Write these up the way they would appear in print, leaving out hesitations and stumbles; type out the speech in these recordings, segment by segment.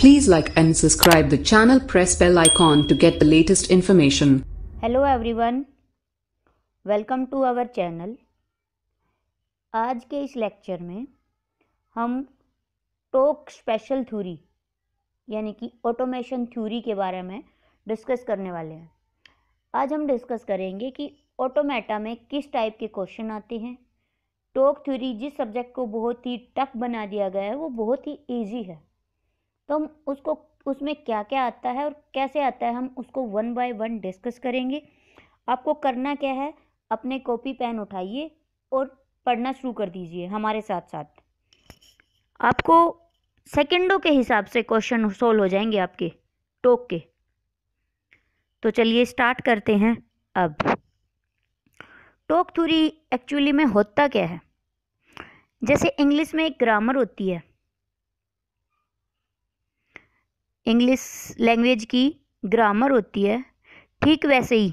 Please like and subscribe the channel. Press bell icon to get the latest information. Hello everyone, welcome to our channel. आज के इस lecture में हम टोक special theory यानी कि automation theory के बारे में डिस्कस करने वाले हैं। आज हम डिस्कस करेंगे कि ऑटोमेटा में किस टाइप के क्वेश्चन आते हैं। टोक थ्योरी जिस सब्जेक्ट को बहुत ही टफ बना दिया गया है वो बहुत ही ईजी है, तो हम उसमें क्या क्या आता है और कैसे आता है हम उसको वन बाय वन डिस्कस करेंगे। आपको करना क्या है, अपने कॉपी पेन उठाइए और पढ़ना शुरू कर दीजिए हमारे साथ साथ। आपको सेकंडों के हिसाब से क्वेश्चन सोल्व हो जाएंगे आपके टोक के। तो चलिए स्टार्ट करते हैं। अब टोक थ्योरी एक्चुअली में होता क्या है, जैसे इंग्लिश में एक ग्रामर होती है, इंग्लिश लैंग्वेज की ग्रामर होती है, ठीक वैसे ही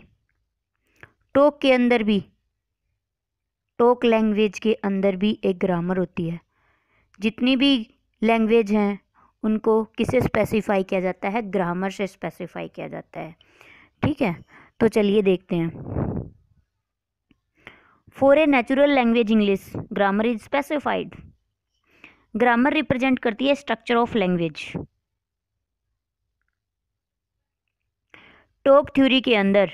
टोक के अंदर भी, टोक लैंग्वेज के अंदर भी एक ग्रामर होती है। जितनी भी लैंग्वेज हैं उनको किससे स्पेसिफाई किया जाता है, ग्रामर से स्पेसिफाई किया जाता है। ठीक है, तो चलिए देखते हैं। For a natural language English grammar is specified. Grammar represent करती है स्ट्रक्चर ऑफ लैंग्वेज। टोक थ्योरी के अंदर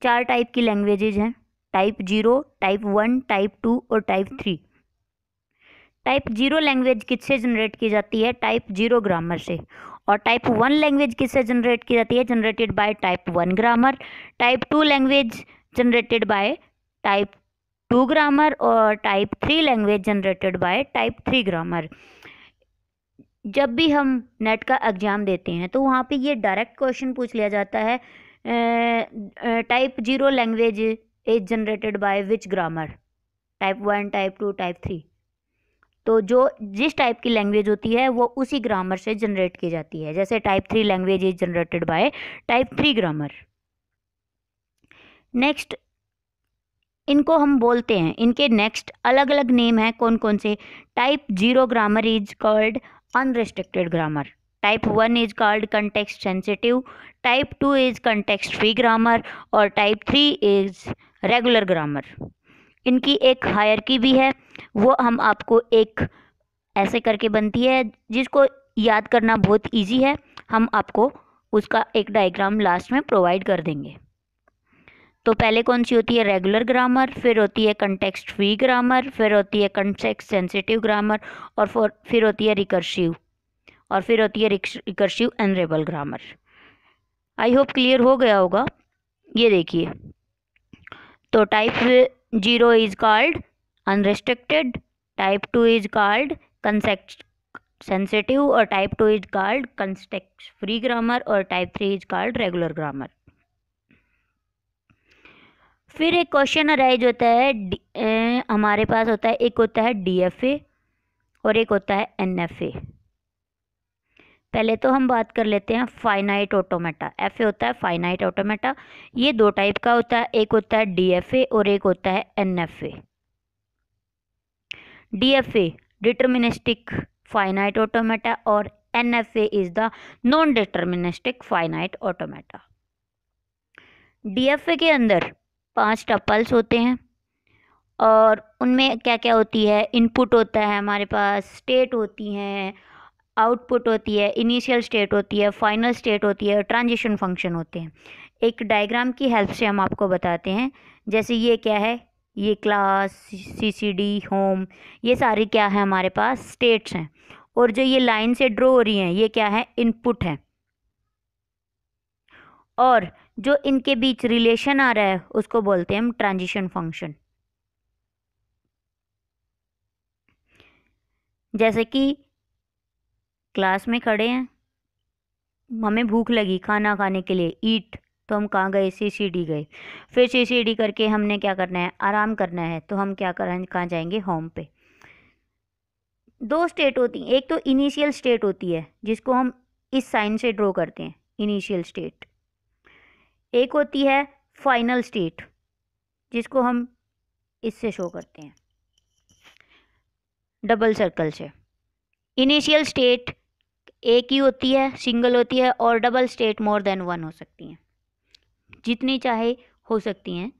4 टाइप की लैंग्वेजेज हैं, टाइप 0, टाइप 1, टाइप 2 और टाइप 3। टाइप 0 लैंग्वेज किससे जनरेट की जाती है, टाइप 0 ग्रामर से। और टाइप 1 लैंग्वेज किससे जनरेट की जाती है, generated by type 1 grammar. Type 2 language generated by type 2 grammar और type 3 language generated by type 3 grammar. जब भी हम नेट का एग्ज़ाम देते हैं तो वहाँ पे ये डायरेक्ट क्वेश्चन पूछ लिया जाता है, type 0 language is generated by which grammar, type 1, type 2, type 3। तो जो जिस टाइप की लैंग्वेज होती है वो उसी ग्रामर से जनरेट की जाती है। जैसे type 3 language is generated by type 3 grammar. Next इनको हम बोलते हैं, इनके नेक्स्ट अलग अलग नेम है कौन कौन से। Type 0 grammar is called unrestricted grammar. Type 1 is called context sensitive. Type 2 is context free grammar और टाइप 3 इज रेगुलर ग्रामर। इनकी एक हायरकी भी है, वो हम आपको एक ऐसे करके बनती है जिसको याद करना बहुत इजी है। हम आपको उसका एक डायग्राम लास्ट में प्रोवाइड कर देंगे। तो पहले कौन सी होती है, रेगुलर ग्रामर, फिर होती है कंटेक्स्ट फ्री ग्रामर, फिर होती है कंटेक्स्ट सेंसिटिव ग्रामर और फिर होती है रिकर्सिव, और फिर होती है recursive enumerable grammar. I hope clear हो गया होगा। ये देखिए, तो type 0 is called unrestricted, type 2 is called context sensitive और type 2 is called context free grammar और type 3 is called regular grammar. फिर एक क्वेश्चन अराइज होता है, हमारे पास होता है, एक होता है DFA और एक होता है NFA। पहले तो हम बात कर लेते हैं फाइनाइट ऑटोमेटा। FA होता है फाइनाइट ऑटोमेटा। ये 2 टाइप का होता है, एक होता है DFA और एक होता है NFA। DFA deterministic finite automata और NFA is the non deterministic finite automata. DFA के अंदर 5 टपल्स होते हैं और उनमें क्या क्या होती है, इनपुट होता है हमारे पास, स्टेट होती हैं, आउटपुट होती है, इनिशियल स्टेट होती है, फाइनल स्टेट होती है, ट्रांजिशन फंक्शन होते हैं। एक डायग्राम की हेल्प से हम आपको बताते हैं। जैसे ये क्या है, ये क्लास, CCD, होम, ये सारी क्या है हमारे पास, स्टेट्स हैं। और जो ये लाइन से ड्रॉ हो रही हैं ये क्या है, इनपुट है। और जो इनके बीच रिलेशन आ रहा है उसको बोलते हैं हम ट्रांजिशन फंक्शन। जैसे कि क्लास में खड़े हैं, हमें भूख लगी खाना खाने के लिए, ईट, तो हम कहाँ गए, CCD गए। फिर CCD करके हमने क्या करना है, आराम करना है, तो हम क्या करें, कहाँ जाएंगे, होम पे। 2 स्टेट होती हैं, एक तो इनिशियल स्टेट होती है जिसको हम इस साइन से ड्रॉ करते हैं, इनिशियल स्टेट। एक होती है फाइनल स्टेट जिसको हम इससे शो करते हैं, डबल सर्कल से। इनिशियल स्टेट एक ही होती है, सिंगल होती है, और double state more than one हो सकती हैं, जितनी चाहे हो सकती हैं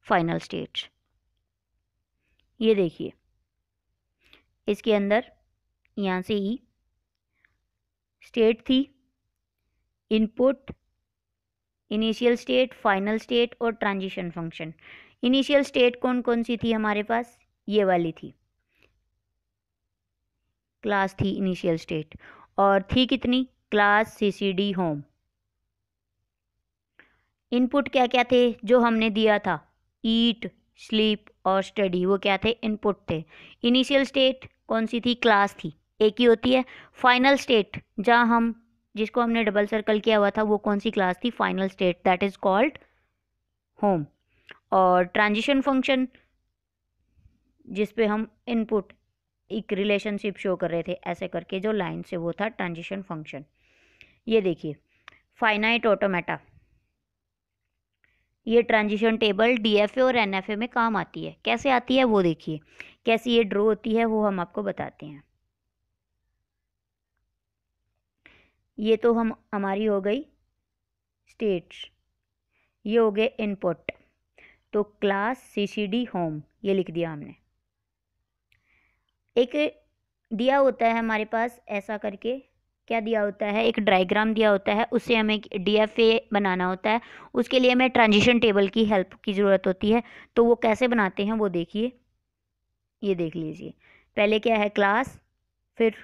फाइनल स्टेट्स। ये देखिए इसके अंदर यहाँ से ही स्टेट थी, input, initial state, final state और ट्रांजिशन फंक्शन। इनिशियल स्टेट कौन कौन सी थी हमारे पास? ये वाली थी, क्लास थी इनिशियल स्टेट, और थी कितनी? Class, CCD, home. इनपुट क्या क्या थे जो हमने दिया था? ईट, स्लीप और स्टडी, वो क्या थे? इनपुट थे। इनिशियल स्टेट कौन सी थी? क्लास थी, एक ही होती है। फाइनल स्टेट जहाँ हम, जिसको हमने डबल सर्कल किया हुआ था, वो कौन सी क्लास थी? Final state, that is called home. और ट्रांजिशन फंक्शन जिस पे हम इनपुट एक रिलेशनशिप शो कर रहे थे ऐसे करके जो लाइन से, वो था ट्रांजिशन फंक्शन। ये देखिए फाइनाइट ऑटोमेटा, ये ट्रांजिशन टेबल डीएफए और एनएफए में काम आती है। कैसे आती है वो देखिए, कैसे ये ड्रॉ होती है वो हम आपको बताते हैं। ये तो हमारी हो गई स्टेट्स, ये हो गए इनपुट। तो क्लास, सीसीडी, होम, ये लिख दिया हमने। एक दिया होता है हमारे पास ऐसा करके, क्या दिया होता है? एक डायग्राम दिया होता है, उससे हमें डीएफए बनाना होता है। उसके लिए हमें ट्रांजिशन टेबल की हेल्प की ज़रूरत होती है। तो वो कैसे बनाते हैं वो देखिए, ये देख लीजिए। पहले क्या है? क्लास, फिर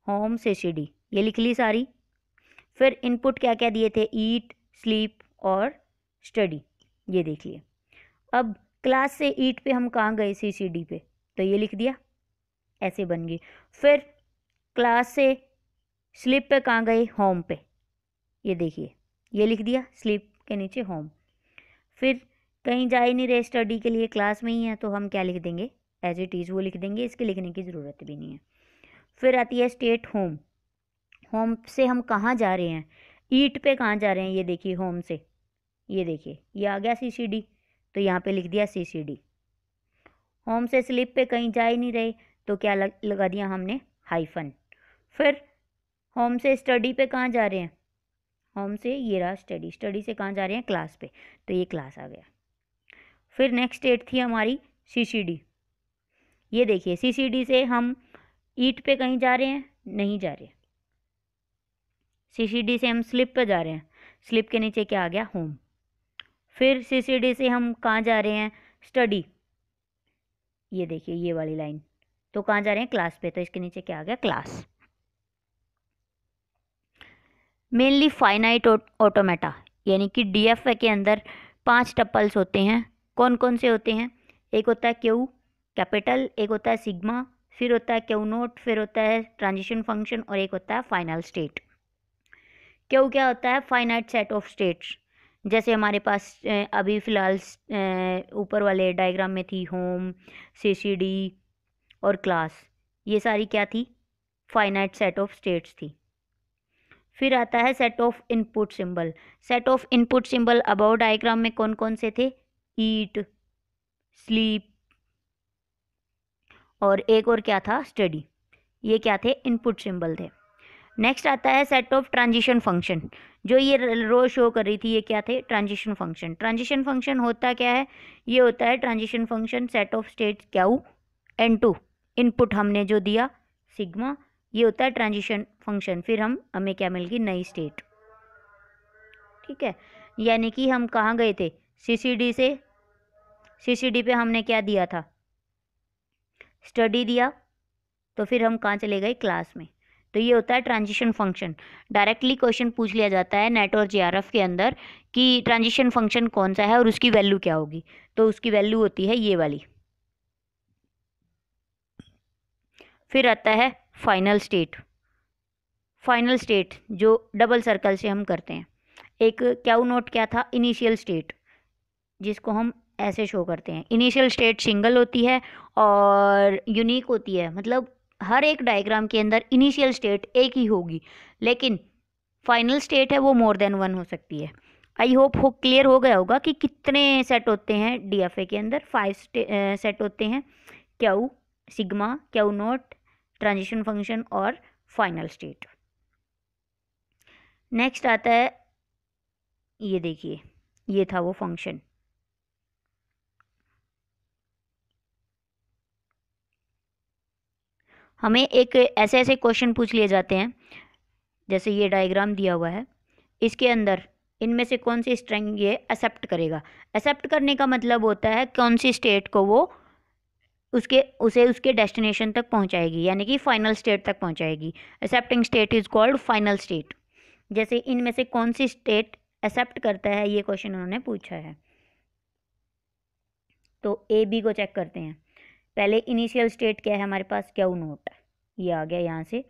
होम, सीसीडी, ये लिख ली सारी। फिर इनपुट क्या क्या दिए थे? ईट, स्लीप और स्टडी, ये देख लिए। अब क्लास से ईट पे हम कहाँ गए? सीसीडी पे, तो ये लिख दिया, ऐसे बन गई। फिर क्लास से स्लीप पे कहाँ गए? होम पे, ये देखिए, ये लिख दिया, स्लीप के नीचे होम। फिर कहीं जा ही नहीं रहे स्टडी के लिए, क्लास में ही है, तो हम क्या लिख देंगे? एज इट इज़ वो लिख देंगे, इसके लिखने की ज़रूरत भी नहीं है। फिर आती है स्टेट होम। होम से हम कहाँ जा रहे हैं? ईट पे कहाँ जा रहे हैं? ये देखिए होम से, ये देखिए ये आ गया सीसीडी, तो यहाँ पे लिख दिया सीसीडी। होम से स्लीप पे कहीं जा ही नहीं रहे, तो क्या लगा दिया हमने? हाइफन। फिर होम से स्टडी पे कहाँ जा रहे हैं? होम से ये रहा स्टडी, स्टडी से कहाँ जा रहे हैं? क्लास पे, तो ये क्लास आ गया। फिर नेक्स्ट स्टेट थी हमारी सीसीडी। ये देखिए सीसीडी से हम ईट पे कहीं जा रहे हैं? नहीं जा रहे। सीसीडी से हम स्लिप पे जा रहे हैं, स्लिप के नीचे क्या आ गया? होम। फिर सीसीडी से हम कहाँ जा रहे हैं? स्टडी, ये देखिए ये वाली लाइन, तो कहाँ जा रहे हैं? क्लास पे, तो इसके नीचे क्या आ गया? क्लास। मेनली फाइनाइट ऑटोमेटा यानी कि डीएफए के अंदर 5 टपल्स होते हैं। कौन कौन से होते हैं? एक होता है क्यू कैपिटल, एक होता है सिग्मा, फिर होता है क्यू नोट, फिर होता है ट्रांजिशन फंक्शन, और एक होता है फाइनल स्टेट। क्यू क्या होता है? Finite set of states. जैसे हमारे पास अभी फ़िलहाल ऊपर वाले डायग्राम में थी होम, सीसीडी और क्लास, ये सारी क्या थी? फाइनाइट सेट ऑफ स्टेट्स थी। फिर आता है set of input symbol. Set of input symbol above diagram में कौन कौन से थे? ईट, स्लीप और एक और क्या था? स्टडी। ये क्या थे? इनपुट सिंबल थे। नेक्स्ट आता है सेट ऑफ ट्रांजिशन फंक्शन। जो ये रो शो कर रही थी, ये क्या थे? Transition function. ट्रांजिशन फंक्शन होता क्या है? ये होता है transition function set of states Q and two, input हमने जो दिया सिग्मा, ये होता है ट्रांजिशन फंक्शन। फिर हमें क्या मिल गई? नई स्टेट। ठीक है, यानी कि हम कहाँ गए थे? सीसीडी से, सीसीडी पे हमने क्या दिया था? स्टडी दिया, तो फिर हम कहाँ चले गए? क्लास में। तो ये होता है ट्रांजिशन फंक्शन। डायरेक्टली क्वेश्चन पूछ लिया जाता है नेट और जेआरएफ के अंदर कि ट्रांजिशन फंक्शन कौन सा है और उसकी वैल्यू क्या होगी, तो उसकी वैल्यू होती है ये वाली। फिर आता है फाइनल स्टेट। फाइनल स्टेट जो डबल सर्कल से हम करते हैं। एक क्यू नोट क्या था? इनिशियल स्टेट, जिसको हम ऐसे शो करते हैं। इनिशियल स्टेट सिंगल होती है और यूनिक होती है, मतलब हर एक डायग्राम के अंदर इनिशियल स्टेट एक ही होगी, लेकिन फाइनल स्टेट है वो मोर देन वन हो सकती है। आई होप क्लियर हो गया होगा कि कितने सेट होते हैं डीएफए के अंदर। 5 सेट होते हैं, Q, sigma, Q note, transition function और फाइनल स्टेट। नेक्स्ट आता है, ये देखिए, ये था वो फंक्शन। हमें एक ऐसे ऐसे क्वेश्चन पूछ लिए जाते हैं, जैसे ये डायग्राम दिया हुआ है, इसके अंदर इनमें से कौन सी स्ट्रिंग ये एक्सेप्ट करेगा। एक्सेप्ट करने का मतलब होता है कौन सी स्टेट को वो उसके डेस्टिनेशन तक पहुंचाएगी, यानी कि फाइनल स्टेट तक पहुंचाएगी। Accepting state is called final state. जैसे इनमें से कौन सी स्टेट एक्सेप्ट करता है, ये क्वेश्चन उन्होंने पूछा है। तो ए बी को चेक करते हैं। पहले इनिशियल स्टेट क्या है हमारे पास, क्यू नोट, ये आ गया यहाँ से।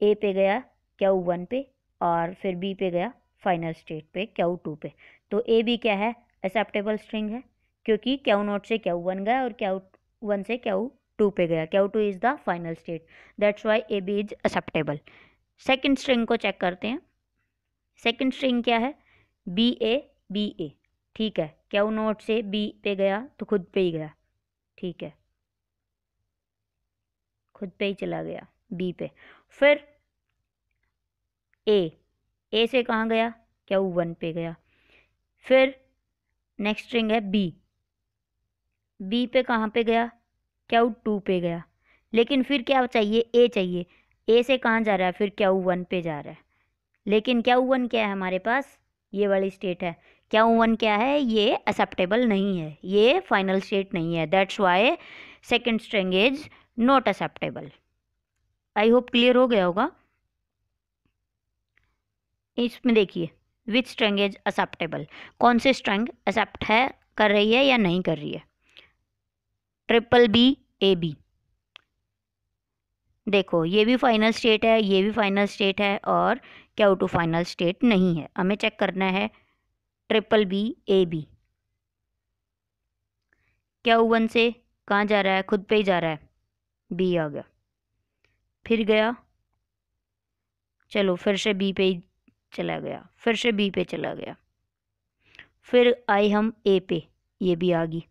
ए पे गया क्यू वन पे, और फिर बी पे गया फाइनल स्टेट पे क्यू टू पे। तो ए बी क्या है, एक्सेप्टेबल स्ट्रिंग है, क्योंकि क्यू नोट से क्यू वन गया और क्यू वन से क्यू टू पे गया। Q two is the final state, that's why A B is acceptable. Second string को चेक करते हैं। सेकेंड स्ट्रिंग क्या है, बी ए, ठीक है। क्यू नोट से बी पे गया तो खुद पे ही गया, ठीक है, खुद पे ही चला गया बी पे। फिर ए से कहाँ गया, क्यू वन पे गया। फिर नेक्स्ट स्ट्रिंग है बी पे कहाँ पे गया, क्यू टू पे गया। लेकिन फिर क्या चाहिए, ए चाहिए। ए से कहाँ जा रहा है, फिर क्यू वन पे जा रहा है। लेकिन क्यू वन क्या है हमारे पास, ये वाली स्टेट है। क्यू वन क्या है, ये एक्सेप्टेबल नहीं है, ये फाइनल स्टेट नहीं है, that's why second string is not acceptable. I hope clear हो गया होगा। इसमें देखिए, विच स्ट्रिंग इज एक्सेप्टेबल, कौन सी स्ट्रिंग एक्सेप्ट है, कर रही है या नहीं कर रही है। ट्रिपल बी ए बी, देखो ये भी फाइनल स्टेट है, ये भी फाइनल स्टेट है, और क्यू टू फाइनल स्टेट नहीं है। हमें चेक करना है triple B A B. Q one से कहाँ जा रहा है, खुद पे ही जा रहा है, बी आ गया। फिर गया, चलो फिर से बी पे ही चला गया, फिर से बी पे चला गया। फिर आए हम ए पे, ये भी आ गई।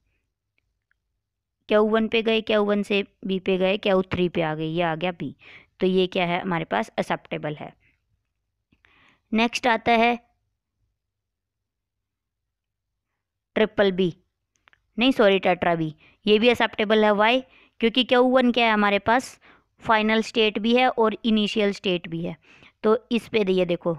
क्यू वन पे गए, क्यू वन से बी पे गए, क्यू थ्री पे आ गई, ये आ गया बी। तो ये क्या है हमारे पास, एक्सेप्टेबल है। नेक्स्ट आता है ट्रिपल बी, नहीं सॉरी टेट्रा बी, ये भी एक्सेप्टेबल है। वाई, क्योंकि क्यू वन क्या है हमारे पास, फाइनल स्टेट भी है और इनिशियल स्टेट भी है। तो इस पे ये देखो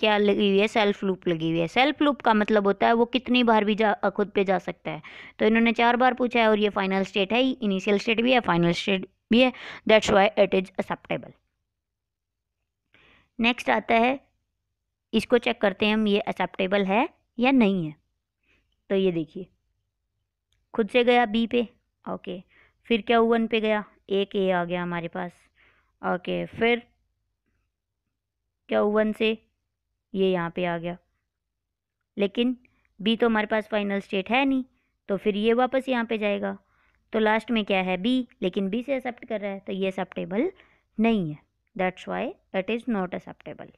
क्या लगी हुई है, सेल्फ लूप लगी हुई है। सेल्फ लूप का मतलब होता है वो कितनी बार भी खुद पे जा सकता है। तो इन्होंने 4 बार पूछा है, और ये फाइनल स्टेट है, इनिशियल स्टेट भी है, फाइनल स्टेट भी है, that's why it is acceptable. Next आता है, इसको चेक करते हैं हम, ये एक्सेप्टेबल है या नहीं है। तो ये देखिए, खुद से गया बी पे, ओके। फिर क्या वन पे गया, एक ए आ गया हमारे पास, ओके। फिर क्या वन से ये यहाँ पे आ गया, लेकिन बी तो हमारे पास फाइनल स्टेट है नहीं, तो फिर ये वापस यहाँ पे जाएगा। तो लास्ट में क्या है, बी, लेकिन बी से एक्सेप्ट कर रहा है, तो ये एक्सेप्टेबल नहीं है, that's why it is not acceptable.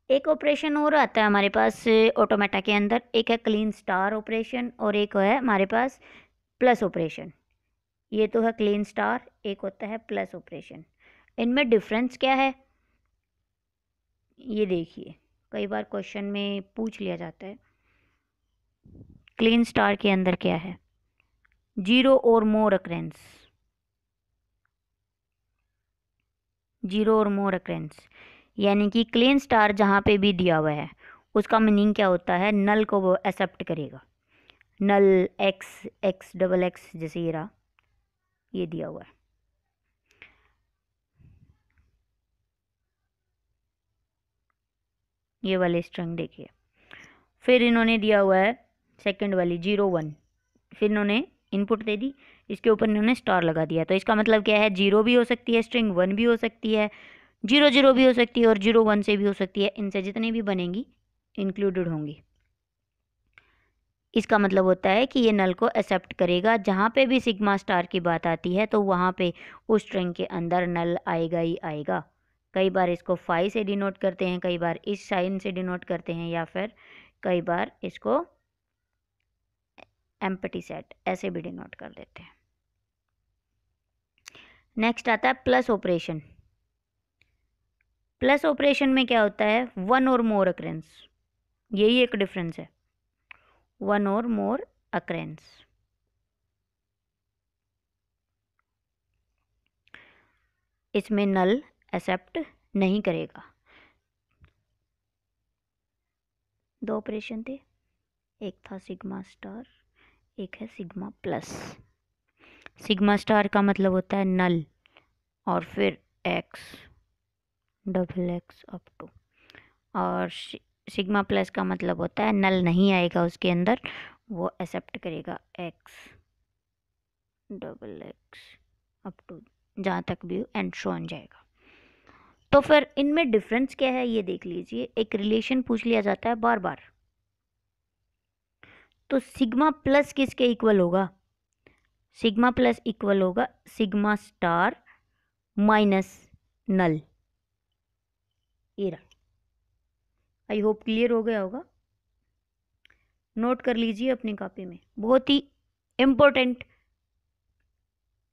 एक ऑपरेशन और आता है हमारे पास ऑटोमेटा के अंदर, एक है क्लीन स्टार ऑपरेशन और एक है हमारे पास प्लस ऑपरेशन। ये तो है क्लीन स्टार, एक होता है प्लस ऑपरेशन। इनमें डिफरेंस क्या है, ये देखिए, कई बार क्वेश्चन में पूछ लिया जाता है। क्लीन स्टार के अंदर क्या है, जीरो और मोर अक्रेंस, जीरो और मोर अक्रेंस, यानी कि क्लीन स्टार जहाँ पे भी दिया हुआ है उसका मीनिंग क्या होता है, नल को वो एक्सेप्ट करेगा। नल एक्स एक्स डबल एक्स, जैसे ये रहा, ये दिया हुआ है। ये वाले स्ट्रिंग देखिए। फिर इन्होंने दिया हुआ है सेकंड वाली 0 1, फिर इन्होंने इनपुट दे दी, इसके ऊपर इन्होंने स्टार लगा दिया। तो इसका मतलब क्या है, 0 भी हो सकती है स्ट्रिंग, 1 भी हो सकती है, 0 0 भी हो सकती है, और 0 1 से भी हो सकती है। इनसे जितनी भी बनेंगी इंक्लूडेड होंगी। इसका मतलब होता है कि ये नल को एक्सेप्ट करेगा। जहाँ पे भी सिग्मा स्टार की बात आती है तो वहाँ पे उस स्ट्रिंग के अंदर नल आएगा ही आएगा। कई बार इसको फाई से डिनोट करते हैं, कई बार इस साइन से डिनोट करते हैं, या फिर कई बार इसको एम्प्टी सेट ऐसे भी डिनोट कर देते हैं। नेक्स्ट आता है प्लस ऑपरेशन। प्लस ऑपरेशन में क्या होता है, वन और मोर अक्रेंस, यही एक डिफरेंस है, वन और मोर अक्रेंस। इसमें नल एक्सेप्ट नहीं करेगा। दो ऑपरेशन थे, एक था सिग्मा स्टार, एक है सिग्मा प्लस। सिग्मा स्टार का मतलब होता है नल और फिर x, double x up to, और सिग्मा प्लस का मतलब होता है नल नहीं आएगा उसके अंदर, वो एक्सेप्ट करेगा x, double x up to जहाँ तक भी एंड सो ऑन जाएगा। तो फिर इनमें डिफरेंस क्या है ये देख लीजिए। एक रिलेशन पूछ लिया जाता है बार बार, तो सिग्मा प्लस किसके इक्वल होगा, सिग्मा प्लस इक्वल होगा सिग्मा स्टार माइनस नल। ये रहा, आई होप क्लियर हो गया होगा। नोट कर लीजिए अपनी कॉपी में, बहुत ही इम्पोर्टेंट,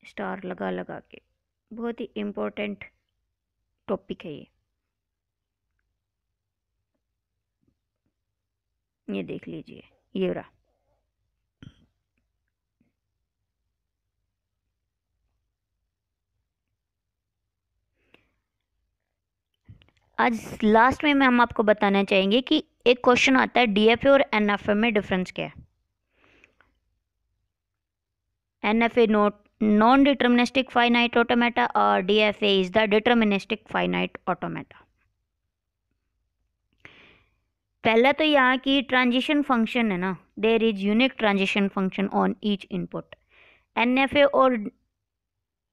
स्टार लगा लगा के, बहुत ही इम्पोर्टेंट टॉपिक है ये देख लीजिए, ये रहा। आज लास्ट में हम आपको बताना चाहेंगे कि एक क्वेश्चन आता है डीएफए और एनएफए में डिफरेंस क्या है। NFA non deterministic finite automata और DFA is the deterministic finite automata. पहला तो यहाँ की ट्रांजिशन फंक्शन है ना, there is unique transition function on each input. NFA और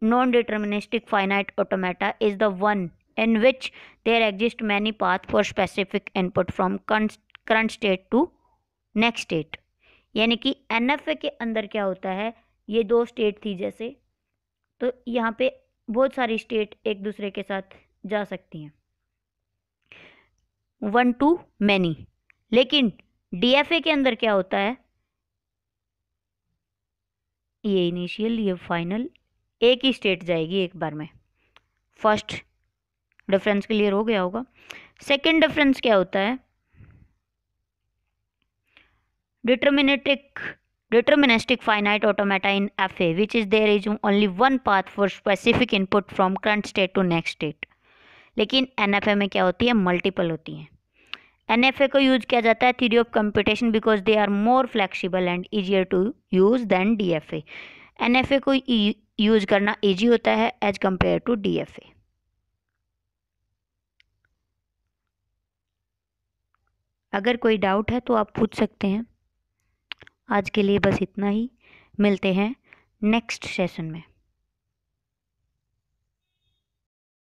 non deterministic finite automata is the one in which there exist many paths for specific input from current state to next state। यानी कि NFA के अंदर क्या होता है, ये दो स्टेट थी जैसे, तो यहाँ पे बहुत सारी स्टेट एक दूसरे के साथ जा सकती हैं, वन टू मैनी। लेकिन DFA के अंदर क्या होता है, ये इनिशियल ये फाइनल, एक ही स्टेट जाएगी एक बार में। फर्स्ट डिफरेंस क्लियर हो गया होगा। सेकंड डिफरेंस क्या होता है, deterministic finite automata in FA which is there is only one path for specific input from current state to next state। लेकिन NFA में क्या होती है, मल्टीपल होती हैं। NFA को यूज किया जाता है theory of computation because they are more flexible and easier to use than DFA। NFA को यूज करना ईजी होता है एज कंपेयर टू DFA। अगर कोई डाउट है तो आप पूछ सकते हैं। आज के लिए बस इतना ही, मिलते हैं नेक्स्ट सेशन में।